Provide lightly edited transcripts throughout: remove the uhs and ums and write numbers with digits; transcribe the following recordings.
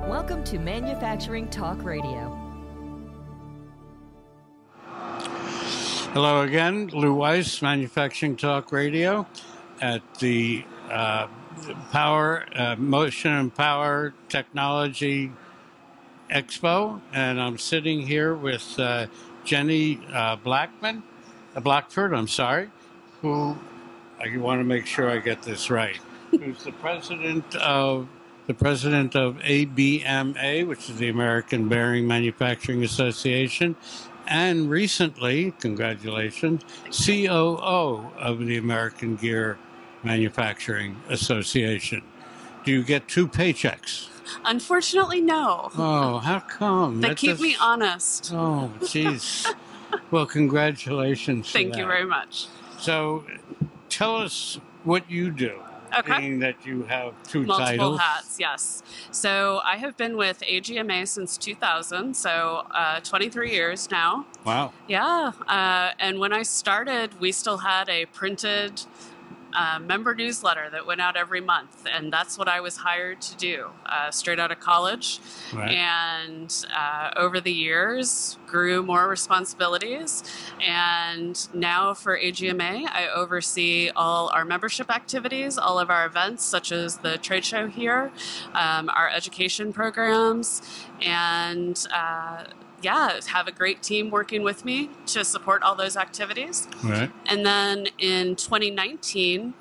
Welcome to Manufacturing Talk Radio. Hello again, Lou Weiss, Manufacturing Talk Radio at the Motion and Power Technology Expo, and I'm sitting here with Jenny Blackford, who I want to make sure I get this right, who's the president of ABMA, which is the American Bearing Manufacturing Association, and recently, congratulations, COO of the American Gear Manufacturing Association. Do you get two paychecks? Unfortunately, no. Oh, how come? They keep me honest. Oh, jeez. Well, congratulations. Thank you very much. So, tell us what you do. Okay. Being that you have two Multiple titles. hats, yes. So I have been with AGMA since 2000, so 23 years now. Wow. Yeah. And when I started, we still had a printed member newsletter that went out every month, and that's what I was hired to do straight out of college. Right. And over the years grew more responsibilities, and now for AGMA I oversee all our membership activities, all of our events such as the trade show here, our education programs, and have a great team working with me to support all those activities. Right. And then in 2019,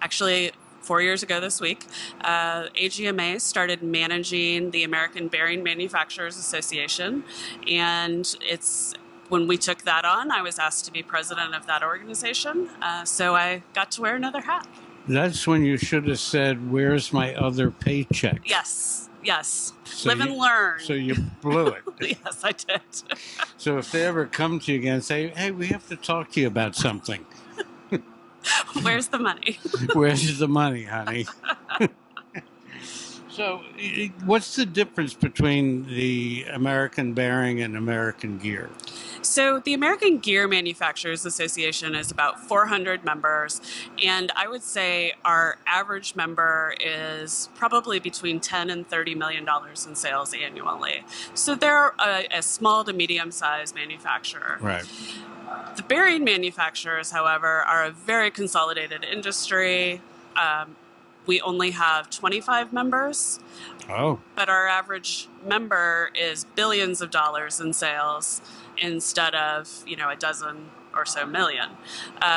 actually 4 years ago this week, AGMA started managing the American Bearing Manufacturers Association. And when we took that on, I was asked to be president of that organization. So I got to wear another hat. That's when you should have said, "Where's my other paycheck?" Yes. So Live and learn. So you blew it. Yes, I did. So if they ever come to you again and say, "Hey, we have to talk to you about something," Where's the money? Where's the money, honey? So what's the difference between the American Bearing and American Gear? So the American Gear Manufacturers Association is about 400 members, and I would say our average member is probably between $10 and $30 million in sales annually. So they're a small to medium-sized manufacturer. Right. The bearing manufacturers, however, are a very consolidated industry. We only have 25 members. Oh. But our average member is billions of dollars in sales instead of, a dozen or so million.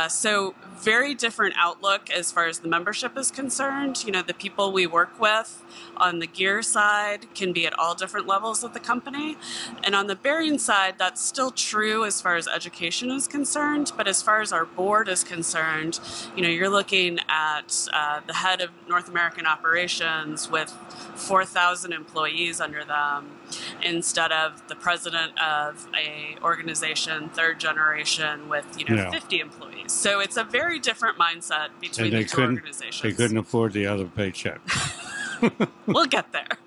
So very different outlook as far as the membership is concerned. The people we work with on the gear side can be at all different levels of the company. And on the bearing side, that's still true as far as education is concerned. But as far as our board is concerned, you're looking at the head of North American operations with 4,000 employees under them instead of the president of a organization, third generation, with 50 employees. So it's a very different mindset between the two organizations. They couldn't afford the other paycheck. We'll get there.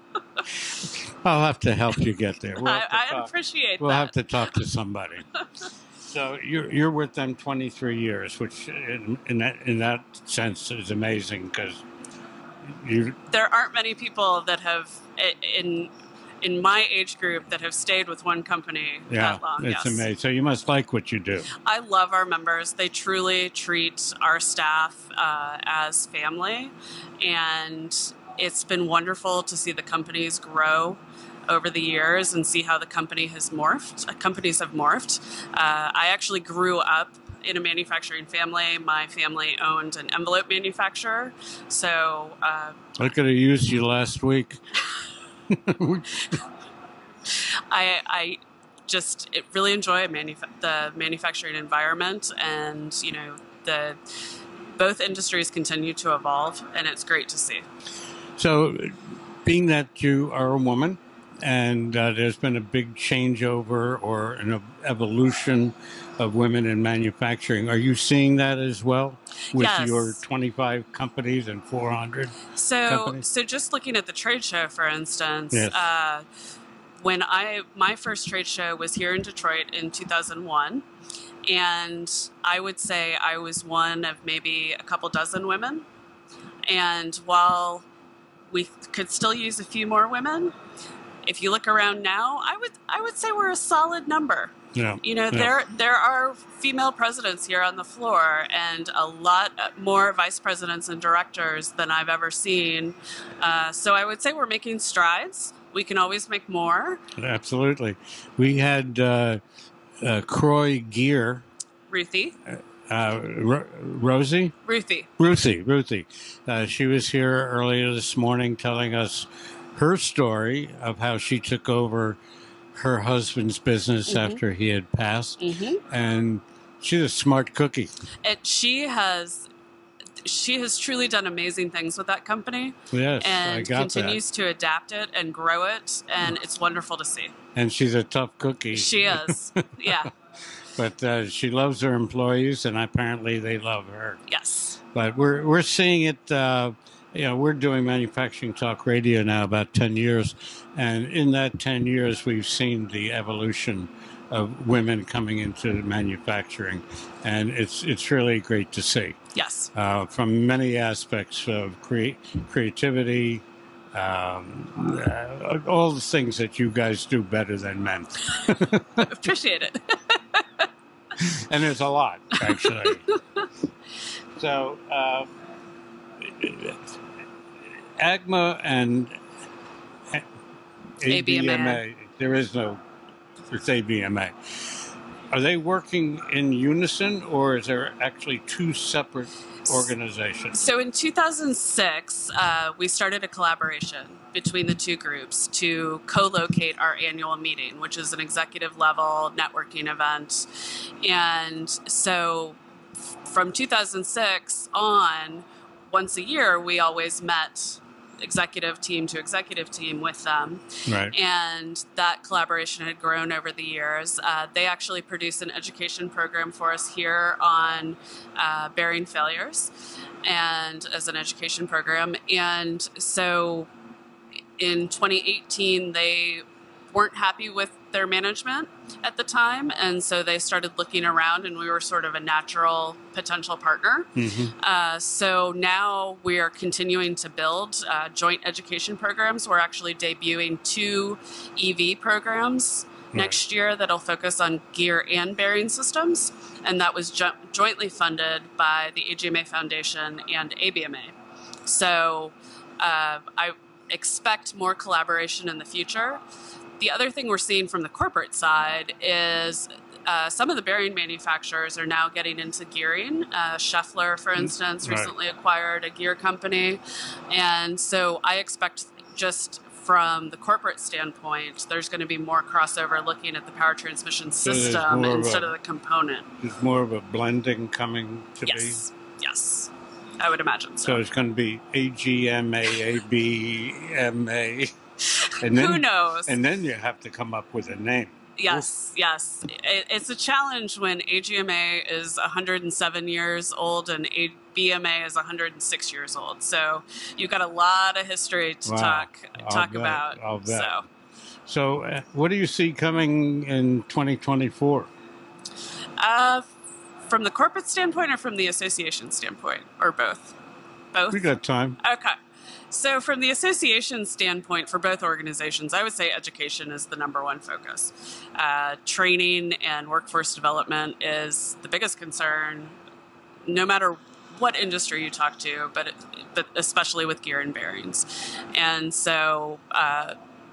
I'll have to help you get there. I appreciate that. We'll have to talk to somebody. So you're with them 23 years, which in that sense is amazing because there aren't many people that have in my age group that have stayed with one company that long. It's amazing. So you must like what you do. I love our members. They truly treat our staff as family, and it's been wonderful to see the companies grow over the years and see how the companies have morphed. I actually grew up in a manufacturing family. My family owned an envelope manufacturer. So I could have used you last week. I just really enjoy the manufacturing environment, and both industries continue to evolve, and it's great to see. So, being that you are a woman, and there's been a big changeover or an evolution of women in manufacturing, are you seeing that as well with your 25 companies and 400 companies? So just looking at the trade show, for instance, yes. When my first trade show was here in Detroit in 2001, and I would say I was one of maybe a couple dozen women. And while we could still use a few more women. If you look around now, I would say we're a solid number. Yeah. You know, Yeah. there are female presidents here on the floor, and a lot more vice presidents and directors than I've ever seen. So I would say we're making strides. We can always make more. Absolutely. We had Croy Gear. Ruthie. Rosie? Ruthie. She was here earlier this morning telling us her story of how she took over her husband's business after he had passed. And she's a smart cookie. She has truly done amazing things with that company. Yes, and I got continues to adapt it and grow it, and it's wonderful to see. And she's a tough cookie. She is, yeah. But she loves her employees, and apparently they love her. Yes. But we're seeing it. We're doing Manufacturing Talk Radio now about 10 years, and in that 10 years, we've seen the evolution of women coming into manufacturing, and it's really great to see. Yes. From many aspects of creativity, all the things that you guys do better than men. Appreciate it. And there's a lot, actually. So, AGMA and ABMA, it's ABMA. Are they working in unison, or is there actually two separate organizations? So in 2006, we started a collaboration between the two groups to co-locate our annual meeting, which is an executive level networking event. And so from 2006 on, once a year, we always met executive team to executive team with them. Right. And that collaboration had grown over the years. They actually produced an education program for us here on bearing failures, and as an education program. And so in 2018, they weren't happy with their management at the time, and so they started looking around, and we were sort of a natural potential partner. So now we are continuing to build joint education programs. We're actually debuting 2 EV programs next year that'll focus on gear and bearing systems, and that was jointly funded by the AGMA Foundation and ABMA. So I expect more collaboration in the future. The other thing we're seeing from the corporate side is some of the bearing manufacturers are now getting into gearing. Schaeffler, for instance, recently acquired a gear company. And so I expect, just from the corporate standpoint, there's going to be more crossover looking at the power transmission system instead of the component. There's more of a blending coming to be? Yes, I would imagine so. So it's going to be AGMA, ABMA. And then, who knows? And then you have to come up with a name. Yes. It's a challenge when AGMA is 107 years old and ABMA is 106 years old. So you've got a lot of history to talk about. I'll bet. So what do you see coming in 2024? From the corporate standpoint or from the association standpoint, or both? Both? We got time. Okay. So from the association standpoint for both organizations, I would say education is the number one focus. Training and workforce development is the biggest concern, no matter what industry you talk to, but especially with gear and bearings. And so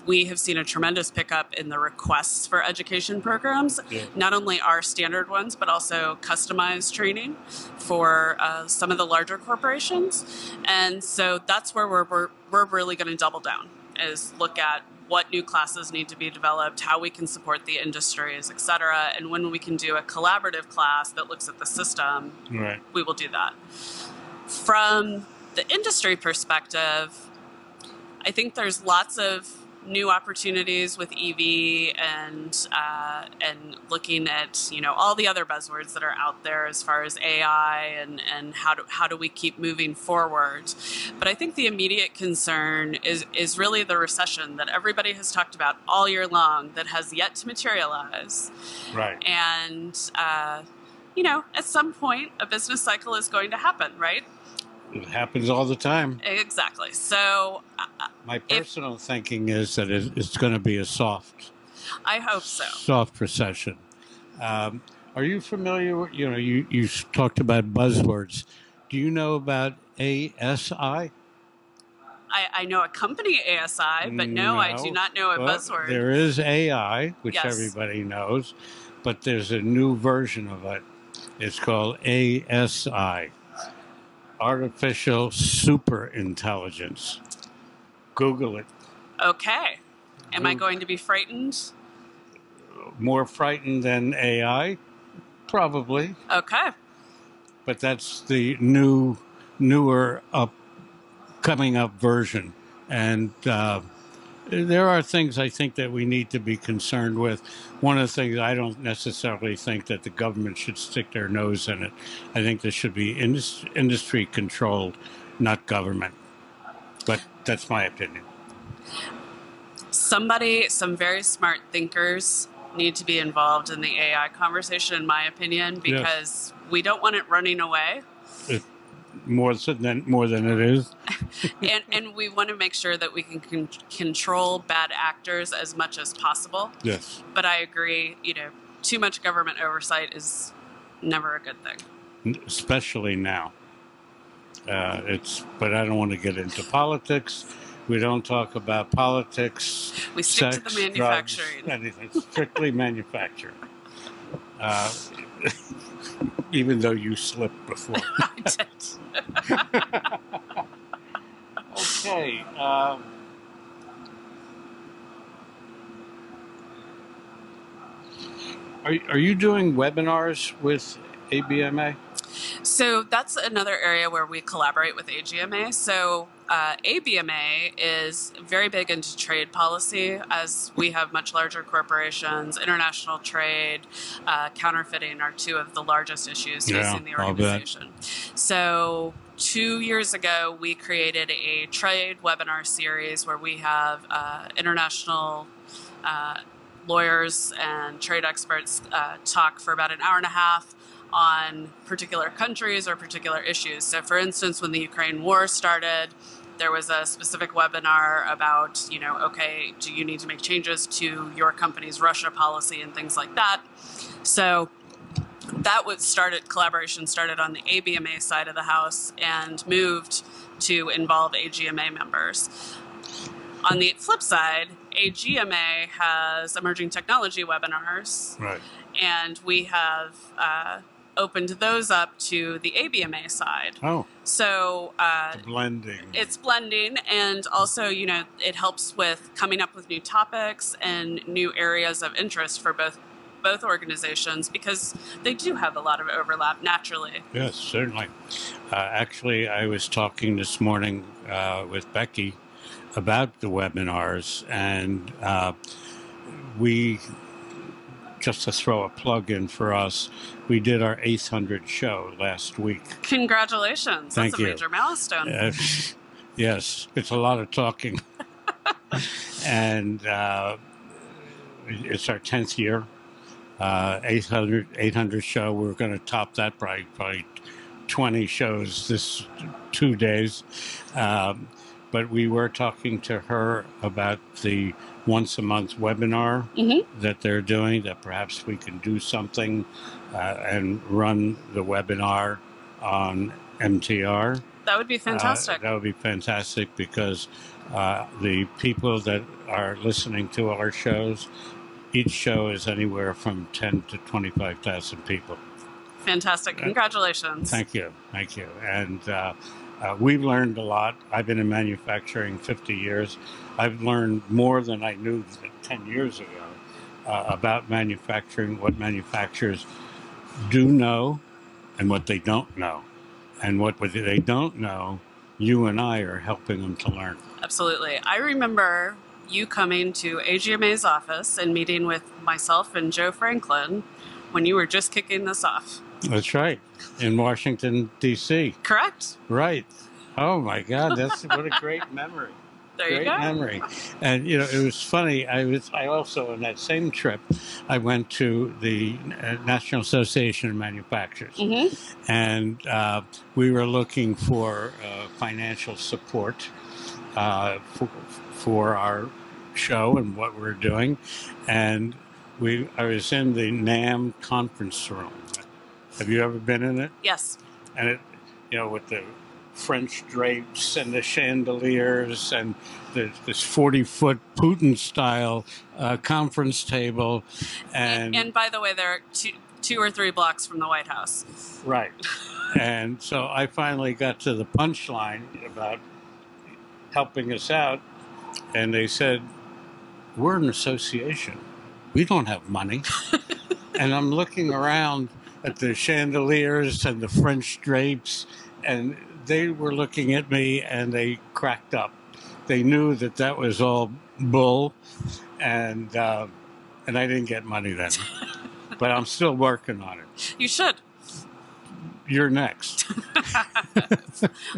we have seen a tremendous pickup in the requests for education programs, not only our standard ones, but also customized training for some of the larger corporations. And so that's where we're really going to double down, is look at what new classes need to be developed, how we can support the industries, et cetera. And when we can do a collaborative class that looks at the system, we will do that. From the industry perspective, I think there's lots of new opportunities with EV and looking at all the other buzzwords that are out there as far as AI and how do we keep moving forward. But I think the immediate concern is really the recession that everybody has talked about all year long that has yet to materialize. Right. And at some point a business cycle is going to happen, right? It happens all the time. Exactly. So My personal thinking is that it's going to be a I hope so. soft recession. Are you familiar with, you talked about buzzwords. Do you know about ASI? I know a company, ASI, but no, I do not know a buzzword. There is AI, which Yes. everybody knows, but there's a new version of it. It's called ASI, Artificial Super Intelligence. Google it. Okay. Am I going to be frightened? More frightened than AI? Probably. Okay. But that's the newer coming up version. And there are things I think that we need to be concerned with. One of the things, I don't necessarily think that the government should stick their nose in it. I think this should be industry controlled, not government. But that's my opinion. Some very smart thinkers need to be involved in the AI conversation, in my opinion, because we don't want it running away. More than it is. and we want to make sure that we can control bad actors as much as possible. Yes. But I agree, too much government oversight is never a good thing. Especially now. But I don't want to get into politics. We don't talk about politics. We stick sex, to the manufacturing. Drugs, anything. Strictly manufacturing. Even though you slipped before. I did. Okay. Are you doing webinars with ABMA? So that's another area where we collaborate with AGMA. So ABMA is very big into trade policy, as we have much larger corporations. International trade, counterfeiting are two of the largest issues facing the organization. So 2 years ago, we created a trade webinar series where we have international lawyers and trade experts talk for about an hour and a half on particular countries or particular issues. So for instance, when the Ukraine war started, there was a specific webinar about, okay, do you need to make changes to your company's Russia policy and things like that. So that collaboration started on the ABMA side of the house and moved to involve AGMA members. On the flip side, AGMA has emerging technology webinars. Right. And we have opened those up to the ABMA side. Oh. So blending. It's blending, and also, it helps with coming up with new topics and new areas of interest for both organizations, because they do have a lot of overlap naturally. Yes, certainly. Actually, I was talking this morning with Becky about the webinars, and we, just to throw a plug in for us, we did our 800 show last week. Congratulations. Thank you. That's a major milestone. Yes, it's a lot of talking. And it's our 10th year. 800 show. We're going to top that by probably 20 shows this 2 days. But we were talking to her about the once a month webinar that they're doing, that perhaps we can do something and run the webinar on MTR. That would be fantastic. That would be fantastic, because the people that are listening to our shows, each show is anywhere from 10 to 25,000 people. Fantastic. Congratulations. Thank you. Thank you. And we've learned a lot. I've been in manufacturing 50 years. I've learned more than I knew 10 years ago about manufacturing, what manufacturers do know and what they don't know. And what they don't know, you and I are helping them to learn. Absolutely. I remember you coming to AGMA's office and meeting with myself and Joe Franklin when you were just kicking this off. That's right. In Washington, D.C. Correct. Right. Oh, my God. What a great memory. There you Great go. memory. And, it was funny. I also, on that same trip, I went to the National Association of Manufacturers. Mm-hmm. And we were looking for financial support for our show and what we're doing. And I was in the NAM conference room. Have you ever been in it? Yes. And it, with the French drapes and the chandeliers and this 40-foot Putin-style conference table. And by the way, they're two or three blocks from the White House. Right. And so I finally got to the punchline about helping us out. And they said, we're an association. We don't have money. And I'm looking around at the chandeliers and the French drapes, and they were looking at me and they cracked up. They knew that was all bull, and I didn't get money then. But I'm still working on it. You should. You're next.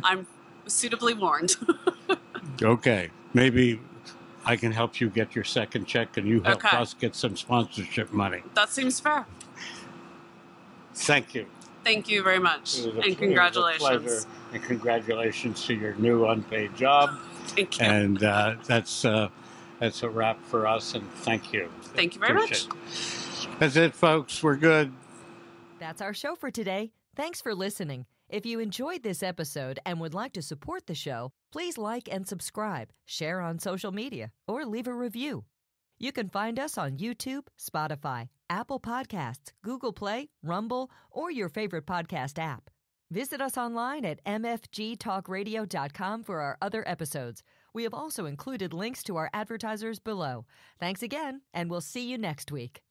I'm suitably warned. Okay. Maybe I can help you get your second check and you help us get some sponsorship money. That seems fair. Thank you. Thank you very much. And congratulations. It was a pleasure. And congratulations to your new unpaid job. Thank you. And that's a wrap for us. And thank you. Thank you very much. That's it, folks. We're good. That's our show for today. Thanks for listening. If you enjoyed this episode and would like to support the show, please like and subscribe, share on social media, or leave a review. You can find us on YouTube, Spotify, Apple Podcasts, Google Play, Rumble, or your favorite podcast app. Visit us online at mfgtalkradio.com for our other episodes. We have also included links to our advertisers below. Thanks again, and we'll see you next week.